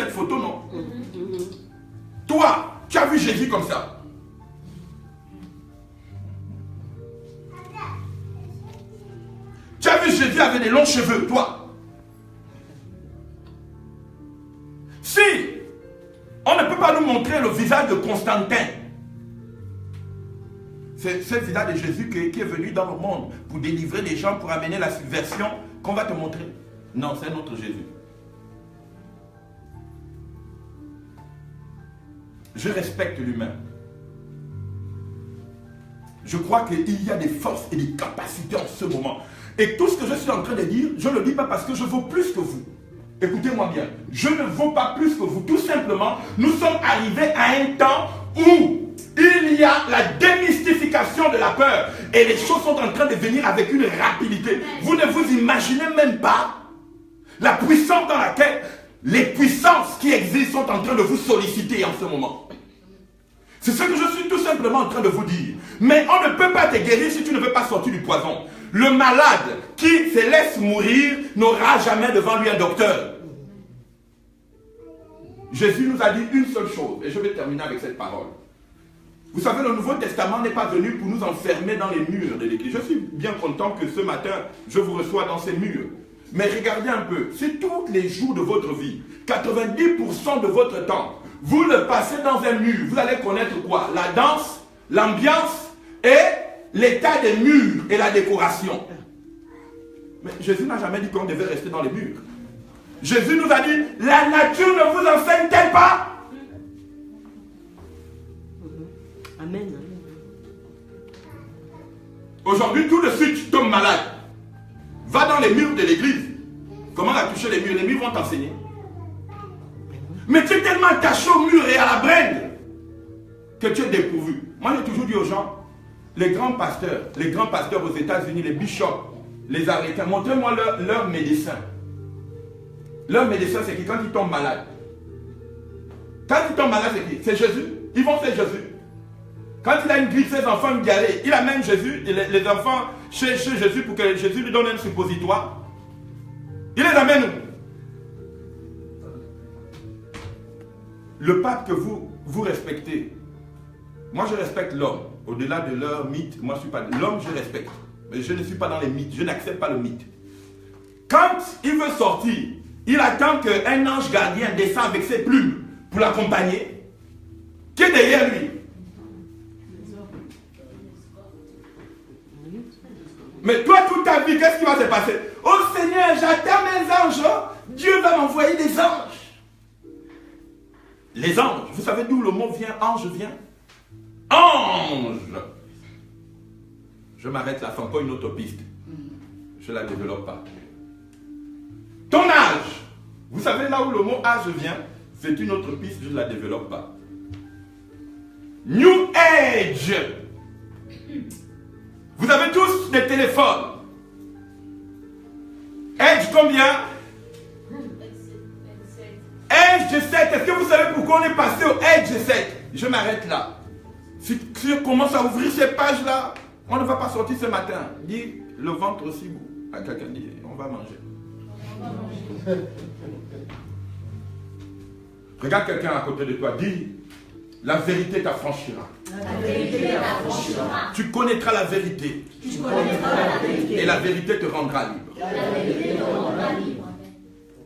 cette photo, non? Toi, tu as vu Jésus comme ça? Tu as vu Jésus avec des longs cheveux, toi? Si on ne peut pas nous montrer le visage de Constantin, c'est le visage de Jésus qui est venu dans le monde pour délivrer les gens, pour amener la subversion, qu'on va te montrer. Non, c'est notre Jésus. Je respecte l'humain. Je crois qu'il y a des forces et des capacités en ce moment. Et tout ce que je suis en train de dire, je ne le dis pas parce que je vaux plus que vous. Écoutez-moi bien, je ne vaux pas plus que vous. Tout simplement, nous sommes arrivés à un temps où il y a la démystification de la peur. Et les choses sont en train de venir avec une rapidité. Vous ne vous imaginez même pas la puissance dans laquelle les puissances qui existent sont en train de vous solliciter en ce moment. C'est ce que je suis tout simplement en train de vous dire. Mais on ne peut pas te guérir si tu ne veux pas sortir du poison. Le malade qui se laisse mourir n'aura jamais devant lui un docteur. Jésus nous a dit une seule chose, et je vais terminer avec cette parole. Vous savez, le Nouveau Testament n'est pas venu pour nous enfermer dans les murs de l'Église. Je suis bien content que ce matin, je vous reçois dans ces murs. Mais regardez un peu, si tous les jours de votre vie, 90% de votre temps, vous le passez dans un mur, vous allez connaître quoi? La danse, l'ambiance et l'état des murs et la décoration. Mais Jésus n'a jamais dit qu'on devait rester dans les murs. Jésus nous a dit, la nature ne vous enseigne-t-elle pas? Amen. Aujourd'hui, tout de suite, tu tombes malade. Va dans les murs de l'église. Comment la toucher les murs? Les murs vont t'enseigner. Mais tu es tellement attaché au mur et à la brède que tu es dépourvu. Moi, j'ai toujours dit aux gens, les grands pasteurs aux États-Unis, les bishops, les arrêtants, montrez-moi leur médecin. Leur médecin, c'est qui? Quand ils tombent malades. Quand ils tombent malades, c'est qui? C'est Jésus. Ils vont faire Jésus. Quand il a une grippe, ses enfants une diarrhée, il amène Jésus, les enfants chez Jésus pour que Jésus lui donne un suppositoire. Il les amène où? Le pape que vous respectez, moi je respecte l'homme, au-delà de leur mythe, moi je suis pas l'homme, je respecte, mais je ne suis pas dans les mythes, je n'accepte pas le mythe. Quand il veut sortir, il attend qu'un ange gardien descende avec ses plumes pour l'accompagner. Qui est derrière lui? Mais toi, toute ta vie, qu'est-ce qui va se passer? Oh Seigneur, j'attends mes anges, Dieu va m'envoyer des anges. Les anges, vous savez d'où le mot vient, ange vient? Ange! Je m'arrête là, c'est encore une autre piste. Je ne la développe pas. Ton âge, vous savez là où le mot âge vient? C'est une autre piste, je ne la développe pas. New Age. Vous avez tous des téléphones. Age combien? Age 7. Est-ce que vous savez pourquoi on est passé au Age 7? Je m'arrête là. Si on commence à ouvrir ces pages-là, on ne va pas sortir ce matin. Dis le ventre aussi. À quelqu'un dit, on va manger. Regarde quelqu'un à côté de toi. Dis, la vérité t'affranchira. La vérité t'affranchira. Tu connaîtras la vérité. Tu connaîtras la vérité. Et la vérité te rendra libre. La vérité te rendra libre.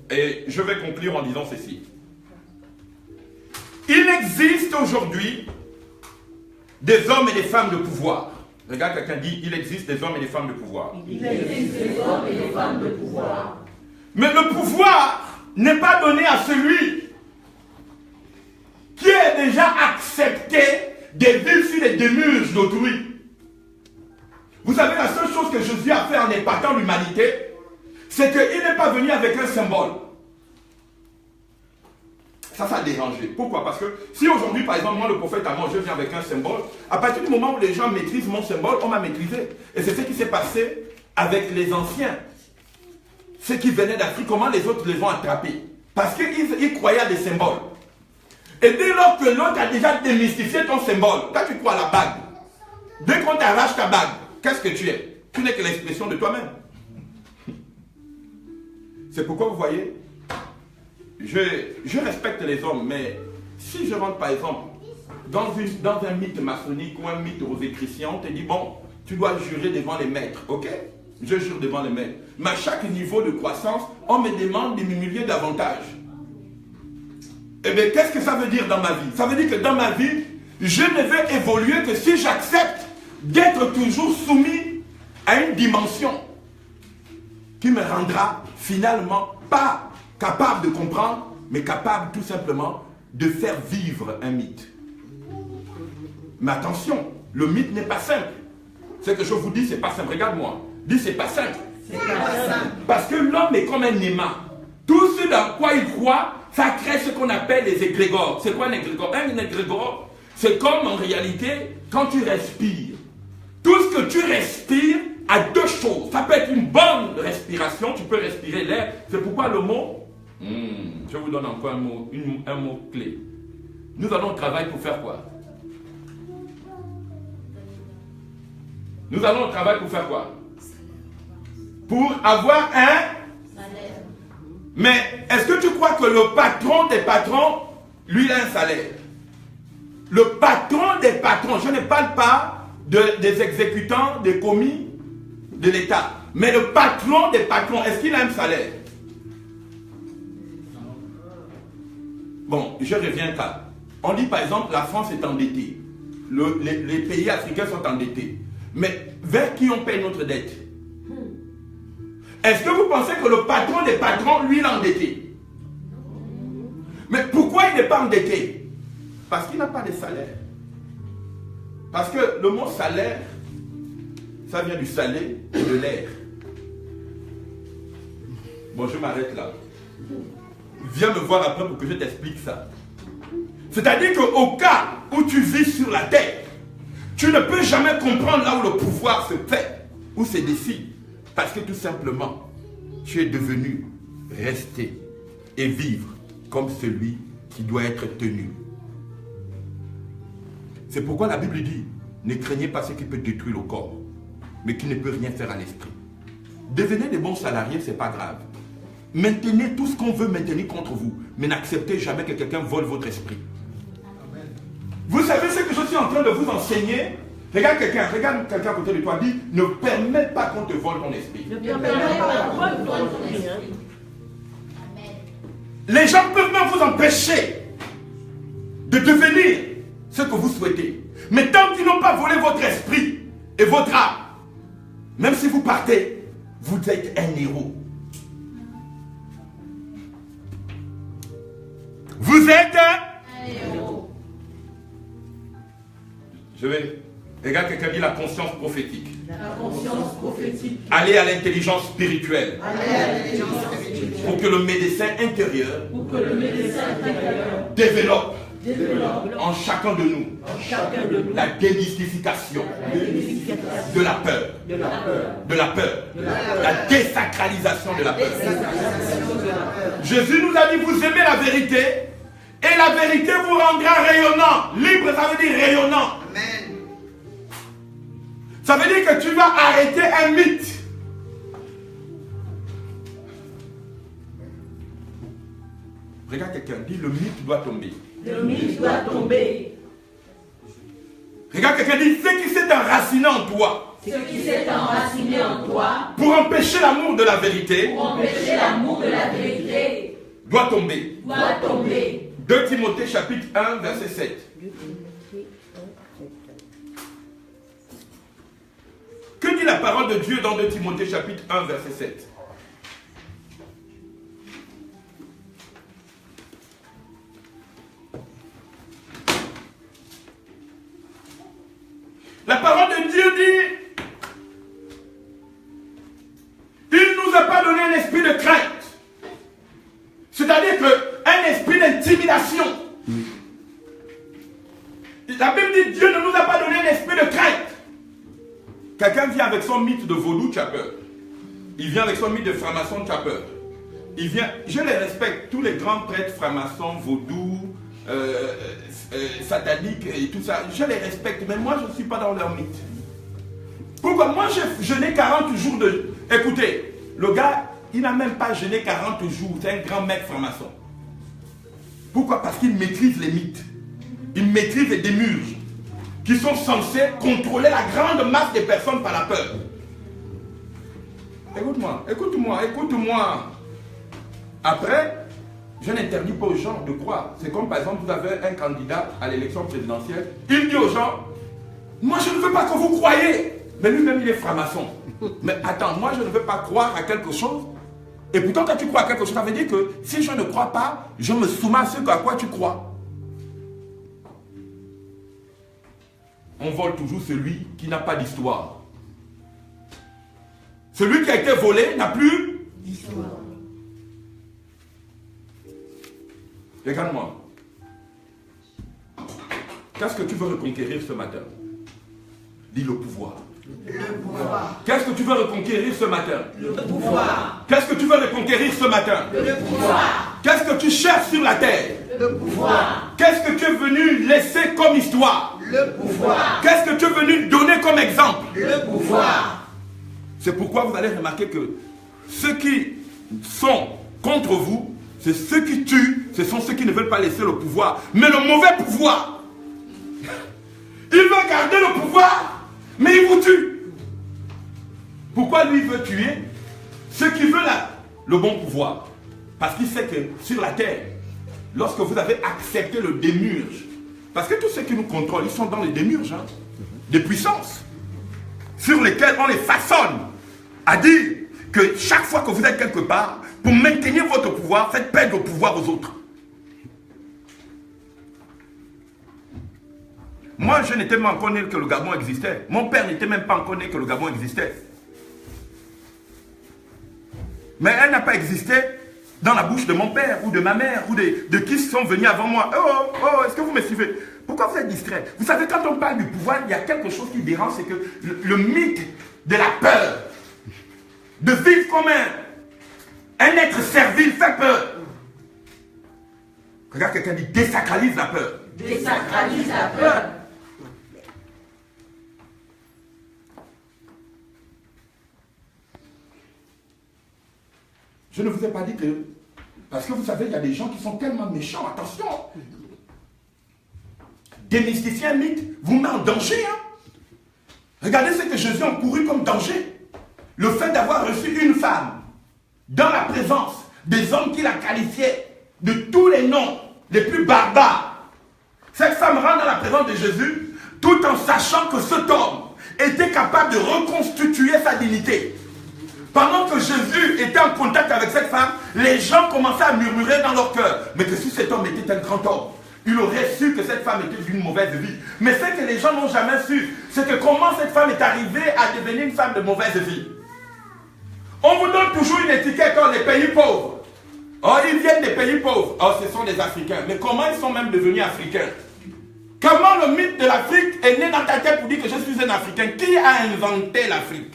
Et je vais conclure en disant ceci. Il existe aujourd'hui des hommes et des femmes de pouvoir. Regarde, quelqu'un dit, il existe des hommes et des femmes de pouvoir. Il existe des hommes et des femmes de pouvoir. Mais le pouvoir n'est pas donné à celui qui est déjà accepté de vivre sur les démiurges d'autrui. Vous savez, la seule chose que Jésus a fait en épatant l'humanité, c'est qu'il n'est pas venu avec un symbole. Ça a dérangé. Pourquoi? Parce que si aujourd'hui, par exemple, moi, le prophète Amos, je viens avec un symbole, à partir du moment où les gens maîtrisent mon symbole, on m'a maîtrisé. Et c'est ce qui s'est passé avec les anciens. Ceux qui venaient d'Afrique, comment les autres les ont attrapés? Parce qu'ils croyaient à des symboles. Et dès lors que l'autre a déjà démystifié ton symbole, toi tu crois à la bague. Dès qu'on t'arrache ta bague, qu'est-ce que tu es? Tu n'es que l'expression de toi-même. C'est pourquoi vous voyez, je respecte les hommes, mais si je rentre par exemple dans un mythe maçonnique ou un mythe rosicrucien, on te dit, bon, tu dois jurer devant les maîtres, ok? Je jure devant les maîtres. Mais à chaque niveau de croissance, on me demande de m'humilier davantage. Eh bien, qu'est-ce que ça veut dire dans ma vie? Ça veut dire que dans ma vie, je ne vais évoluer que si j'accepte d'être toujours soumis à une dimension qui me rendra finalement pas capable de comprendre, mais capable tout simplement de faire vivre un mythe. Mais attention, le mythe n'est pas simple. Ce que je vous dis, c'est pas simple. Regarde-moi. Dis, c'est pas simple. C'est pas simple. Parce que l'homme est comme un aimant. Tout ce dans quoi il croit, ça crée ce qu'on appelle les égrégores. C'est quoi un égrégore? Un égrégore, c'est comme en réalité, quand tu respires. Tout ce que tu respires a deux choses. Ça peut être une bonne respiration, tu peux respirer l'air. C'est pourquoi le mot, je vous donne encore un mot clé. Nous allons travailler pour faire quoi? Nous allons travailler pour faire quoi? Pour avoir un salaire. Mais est-ce que tu crois que le patron des patrons, lui, il a un salaire? Le patron des patrons, je ne parle pas des exécutants, des commis de l'État, mais le patron des patrons, est-ce qu'il a un salaire? Bon, je reviens là. On dit par exemple, la France est endettée. Les pays africains sont endettés. Mais vers qui on paye notre dette? Est-ce que vous pensez que le patron des patrons, lui, il est endetté? Mais pourquoi il n'est pas endetté? Parce qu'il n'a pas de salaire. Parce que le mot salaire, ça vient du salé et de l'air. Bon, je m'arrête là. Viens me voir après pour que je t'explique ça. C'est-à-dire qu'au cas où tu vis sur la terre, tu ne peux jamais comprendre là où le pouvoir se fait, où se décide. Parce que tout simplement, tu es devenu rester et vivre comme celui qui doit être tenu. C'est pourquoi la Bible dit, ne craignez pas ce qui peut détruire le corps, mais qui ne peut rien faire à l'esprit. Devenez des bons salariés, ce n'est pas grave. Maintenez tout ce qu'on veut maintenir contre vous, mais n'acceptez jamais que quelqu'un vole votre esprit. Vous savez ce que je suis en train de vous enseigner? Regarde quelqu'un à côté de toi, dit, ne permets pas qu'on te vole ton esprit. Ne permets pas qu'on te vole ton esprit. Les gens peuvent même vous empêcher de devenir ce que vous souhaitez. Mais tant qu'ils n'ont pas volé votre esprit et votre âme, même si vous partez, vous êtes un héros. Vous êtes un héros. Je vais... Regarde, quelqu'un dit la conscience prophétique. La conscience prophétique. Allez à l'intelligence spirituelle. Allez à l'intelligence spirituelle. Pour que le médecin intérieur, développe en chacun de nous, la démystification de la peur, la désacralisation de la peur. Jésus nous a dit, vous aimez la vérité et la vérité vous rendra rayonnant. Libre, ça veut dire rayonnant. Amen. Ça veut dire que tu vas arrêter un mythe. Regarde quelqu'un, dit le mythe doit tomber. Le mythe doit tomber. Regarde quelqu'un, dit ce qui s'est enraciné en toi. Ce qui s'est enraciné en toi. Pour empêcher l'amour de la vérité. Pour empêcher l'amour de la vérité. Doit tomber. Doit tomber. 2 Timothée chapitre 1 verset 7. Que dit la parole de Dieu dans 2 Timothée chapitre 1 verset 7? La parole de Dieu dit, il ne nous a pas donné un esprit de crainte. C'est-à-dire qu'un esprit d'intimidation. La Bible dit, Dieu ne nous a pas donné un esprit de crainte. Quelqu'un vient avec son mythe de vaudou, tu as peur. Il vient avec son mythe de franc-maçon, tu as peur. Il vient, je les respecte, tous les grands prêtres francs-maçons, vaudou, sataniques et tout ça, je les respecte, mais moi je ne suis pas dans leur mythe. Pourquoi? Moi je jeûné 40 jours de... Écoutez, le gars, il n'a même pas jeûné 40 jours, c'est un grand mec franc-maçon. Pourquoi? Parce qu'ils maîtrisent les mythes. Ils maîtrisent les démiurges qui sont censés contrôler la grande masse des personnes par la peur. Écoute-moi, écoute-moi, écoute-moi. Après, je n'interdis pas aux gens de croire. C'est comme par exemple, vous avez un candidat à l'élection présidentielle. Il dit aux gens, moi je ne veux pas que vous croyez. Mais lui-même il est franc-maçon. Mais attends, moi je ne veux pas croire à quelque chose. Et pourtant quand tu crois à quelque chose, ça veut dire que si je ne crois pas, je me soumets à ce à quoi tu crois. On vole toujours celui qui n'a pas d'histoire. Celui qui a été volé n'a plus d'histoire. Regarde-moi. Qu'est-ce que tu veux reconquérir ce matin? Dis le pouvoir. Le pouvoir. Qu'est-ce que tu veux reconquérir ce matin? Le pouvoir. Qu'est-ce que tu veux reconquérir ce matin? Le pouvoir. Qu'est-ce que tu cherches sur la terre? Le pouvoir. Qu'est-ce que tu es venu laisser comme histoire? Le pouvoir. Qu'est-ce que tu es venu donner comme exemple? Le pouvoir. C'est pourquoi vous allez remarquer que ceux qui sont contre vous, c'est ceux qui tuent, ce sont ceux qui ne veulent pas laisser le pouvoir. Mais le mauvais pouvoir, il veut garder le pouvoir, mais il vous tue. Pourquoi lui veut tuer ceux qui veulent le bon pouvoir? Parce qu'il sait que sur la terre, lorsque vous avez accepté le démiurge, parce que tous ceux qui nous contrôlent, ils sont dans les démiurges, hein, des puissances, sur lesquelles on les façonne à dire que chaque fois que vous êtes quelque part, pour maintenir votre pouvoir, faites perdre le pouvoir aux autres. Moi, je n'étais même pas encore né que le Gabon existait. Mon père n'était même pas encore né que le Gabon existait. Mais elle n'a pas existé dans la bouche de mon père ou de ma mère ou de qui sont venus avant moi. Oh, est-ce que vous me suivez? Pourquoi vous êtes distrait? Vous savez, quand on parle du pouvoir, il y a quelque chose qui dérange, c'est que le mythe de la peur, de vivre comme un être servile fait peur. Regarde, quelqu'un dit désacralise la peur. Désacralise la peur. Je ne vous ai pas dit que... Parce que vous savez, il y a des gens qui sont tellement méchants. Attention. Démystifier un mythe vous met en danger. Hein? Regardez ce que Jésus a encouru comme danger. Le fait d'avoir reçu une femme dans la présence des hommes qui la qualifiaient de tous les noms les plus barbares. Cette femme rentre dans la présence de Jésus tout en sachant que cet homme était capable de reconstituer sa dignité. Pendant que Jésus était en contact avec cette femme, les gens commençaient à murmurer dans leur cœur. Mais que si cet homme était un grand homme, il aurait su que cette femme était d'une mauvaise vie. Mais ce que les gens n'ont jamais su, c'est que comment cette femme est arrivée à devenir une femme de mauvaise vie. On vous donne toujours une étiquette dans les pays pauvres. Oh, ils viennent des pays pauvres. Oh, ce sont des Africains. Mais comment ils sont même devenus Africains? Comment le mythe de l'Afrique est né dans ta tête pour dire que je suis un Africain? Qui a inventé l'Afrique?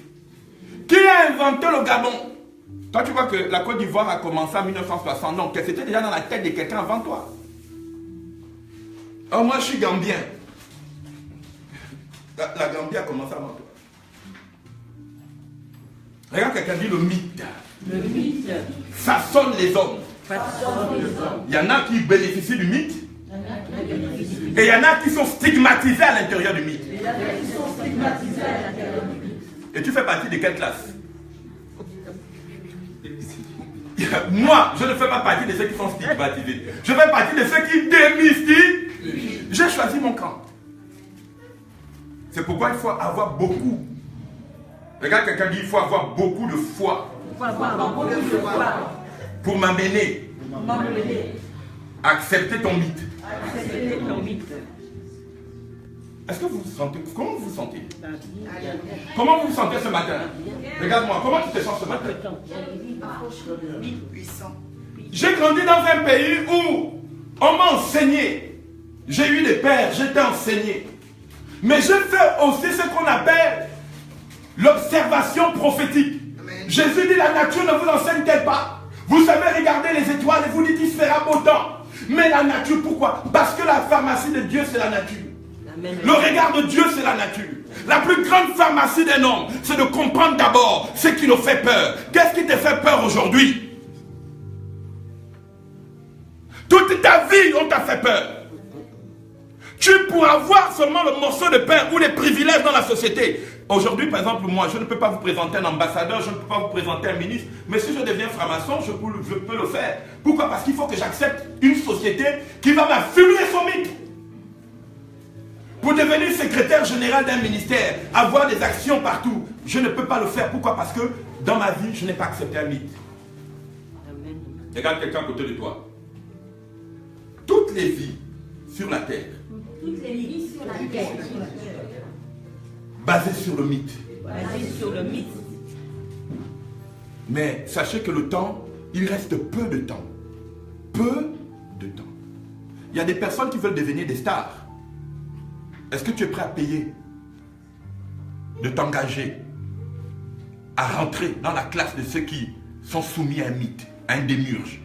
Qui a inventé le Gabon? Toi, tu vois que la Côte d'Ivoire a commencé en 1960. Non, c'était déjà dans la tête de quelqu'un avant toi. Oh, moi, je suis Gambien. La Gambie a commencé avant toi. Regarde, quelqu'un dit le mythe. Le mythe Façonne les hommes. façonne les hommes. Il y en a qui bénéficient du mythe. Et il y en a qui sont stigmatisés à l'intérieur du mythe. Il y en a qui sont stigmatisés à l'intérieur du mythe. Et tu fais partie de quelle classe? Moi, je ne fais pas partie de ceux qui sont stigmatisés. Je fais partie de ceux qui démystifient. J'ai choisi mon camp. C'est pourquoi il faut avoir beaucoup. Regarde, quelqu'un dit il faut avoir beaucoup de foi pour m'amener à accepter ton mythe. Est-ce que vous vous sentez? Comment vous vous sentez? Comment vous vous sentez ce matin? Regarde-moi, comment tu te sens ce matin? J'ai grandi dans un pays où on m'a enseigné. J'ai eu des pères, j'étais enseigné. Mais j'ai fait aussi ce qu'on appelle l'observation prophétique. Jésus dit la nature ne vous enseigne-t-elle pas? Vous savez regarder les étoiles et vous dites il se fera beau temps. Mais la nature, pourquoi? Parce que la pharmacie de Dieu c'est la nature. Le regard de Dieu c'est la nature. La plus grande pharmacie d'un homme, c'est de comprendre d'abord ce qui nous fait peur. Qu'est-ce qui te fait peur aujourd'hui? Toute ta vie, on t'a fait peur. Tu pourras avoir seulement le morceau de pain ou les privilèges dans la société. Aujourd'hui, par exemple, moi, je ne peux pas vous présenter un ambassadeur, je ne peux pas vous présenter un ministre, mais si je deviens franc-maçon, je peux le faire. Pourquoi? Parce qu'il faut que j'accepte une société qui va m'affubler son mythe. Pour devenir secrétaire général d'un ministère, avoir des actions partout, je ne peux pas le faire. Pourquoi? Parce que dans ma vie, je n'ai pas accepté un mythe. Regarde quelqu'un à côté de toi. Toutes les vies sur la terre, Toutes les vies sur la terre. basées sur le mythe. Basées sur le mythe. Mais sachez que le temps, il reste peu de temps. Peu de temps. Il y a des personnes qui veulent devenir des stars. Est-ce que tu es prêt à payer? De t'engager à rentrer dans la classe de ceux qui sont soumis à un mythe, à un démiurge?